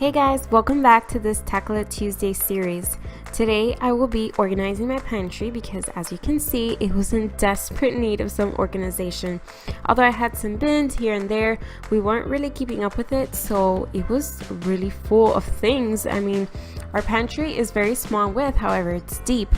Hey guys, welcome back to this Tackle It Tuesday series. Today I will be organizing my pantry because, as you can see, it was in desperate need of some organization. Although I had some bins here and there, we weren't really keeping up with it, so it was really full of things. I mean, our pantry is very small width, however it's deep,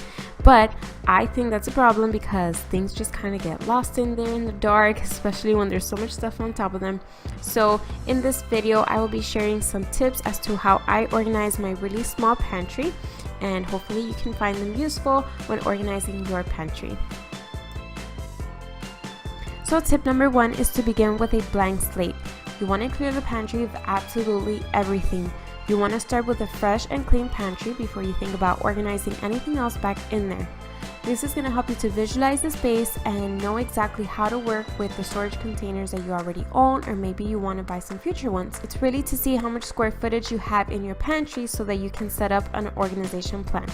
but I think that's a problem because things just kind of get lost in there in the dark, especially when there's so much stuff on top of them. So in this video I will be sharing some tips as to how I organize my really small pantry, and hopefully you can find them useful when organizing your pantry. So tip number 1 is to begin with a blank slate. You want to clear the pantry of absolutely everything. You want to start with a fresh and clean pantry before you think about organizing anything else back in there. This is going to help you to visualize the space and know exactly how to work with the storage containers that you already own, or maybe you want to buy some future ones. It's really to see how much square footage you have in your pantry so that you can set up an organization plan.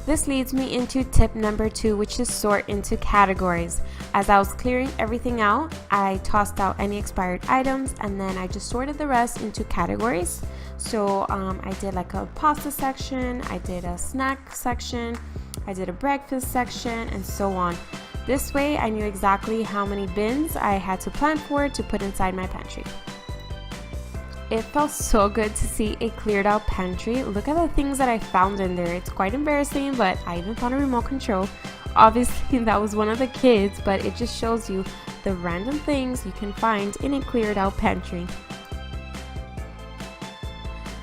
This leads me into tip number 2, which is sort into categories. As I was clearing everything out, I tossed out any expired items and then I just sorted the rest into categories. So I did like a pasta section, I did a snack section, I did a breakfast section, and so on. This way I knew exactly how many bins I had to plan for to put inside my pantry. It felt so good to see a cleared out pantry. Look at the things that I found in there. It's quite embarrassing, but I even found a remote control. Obviously that was one of the kids, but it just shows you the random things you can find in a cleared out pantry.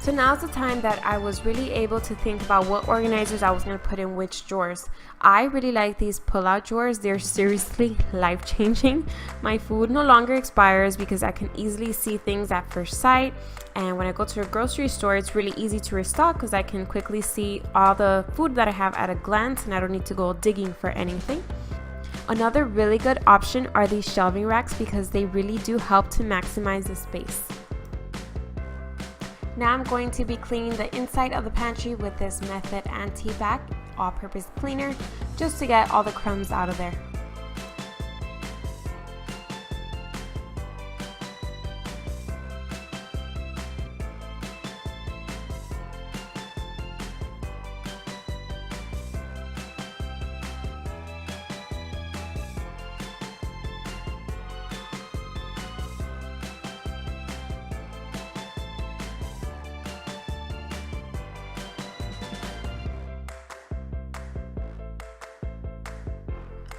So now's the time that I was really able to think about what organizers I was going to put in which drawers. I really like these pull-out drawers. They're seriously life-changing. My food no longer expires because I can easily see things at first sight. And when I go to a grocery store, it's really easy to restock because I can quickly see all the food that I have at a glance and I don't need to go digging for anything. Another really good option are these shelving racks because they really do help to maximize the space. Now I'm going to be cleaning the inside of the pantry with this Method Anti-Bac all-purpose cleaner just to get all the crumbs out of there.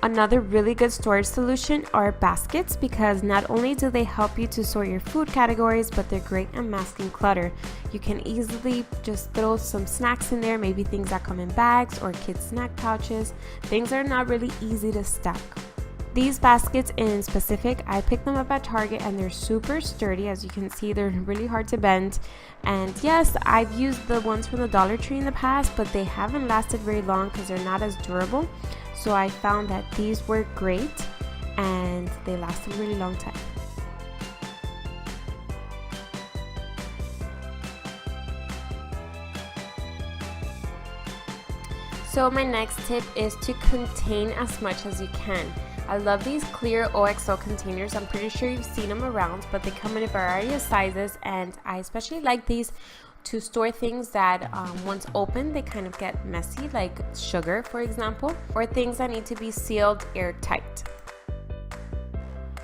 Another really good storage solution are baskets because not only do they help you to sort your food categories, but they're great at masking clutter. You can easily just throw some snacks in there, maybe things that come in bags or kids' snack pouches, things that are not really easy to stack. These baskets in specific, I picked them up at Target and they're super sturdy. As you can see, they're really hard to bend. And yes, I've used the ones from the Dollar Tree in the past, but they haven't lasted very long because they're not as durable. So I found that these were great and they last a really long time. So my next tip is to contain as much as you can. I love these clear OXO containers. I'm pretty sure you've seen them around, but they come in a variety of sizes, and I especially like these to store things that once opened they kind of get messy, like sugar for example, or things that need to be sealed airtight.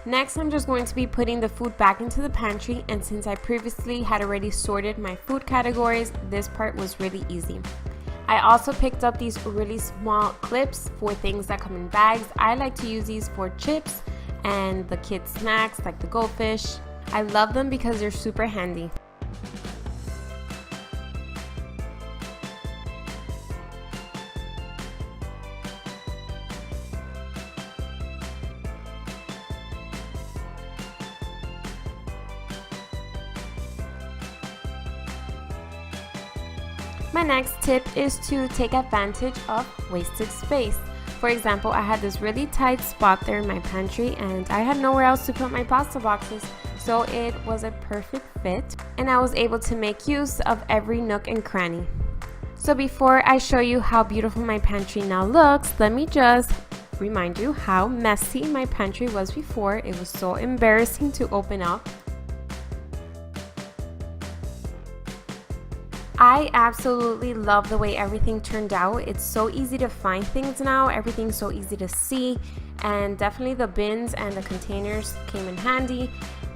Next, I'm just going to be putting the food back into the pantry, and since I previously had already sorted my food categories, this part was really easy. I also picked up these really small clips for things that come in bags. I like to use these for chips and the kids' snacks like the goldfish. I love them because they're super handy. My next tip is to take advantage of wasted space. For example, I had this really tight spot there in my pantry and I had nowhere else to put my pasta boxes, so it was a perfect fit and I was able to make use of every nook and cranny. So before I show you how beautiful my pantry now looks, let me just remind you how messy my pantry was before. It was so embarrassing to open up. I absolutely love the way everything turned out. It's so easy to find things now, everything's so easy to see, and definitely the bins and the containers came in handy.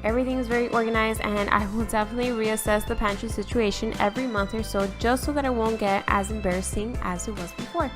Everything is very organized, and I will definitely reassess the pantry situation every month or so, just so that it won't get as embarrassing as it was before.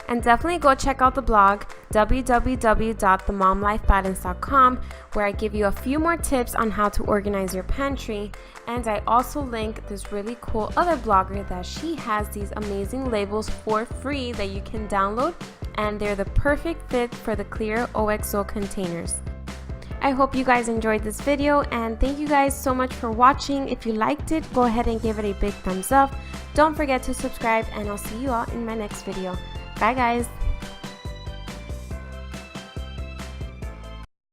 And definitely go check out the blog www.themomlifebalance.com, where I give you a few more tips on how to organize your pantry. And I also link this really cool other blogger that she has these amazing labels for free that you can download, and they're the perfect fit for the clear OXO containers. I hope you guys enjoyed this video, and thank you guys so much for watching. If you liked it, go ahead and give it a big thumbs up. Don't forget to subscribe, and I'll see you all in my next video. Bye guys!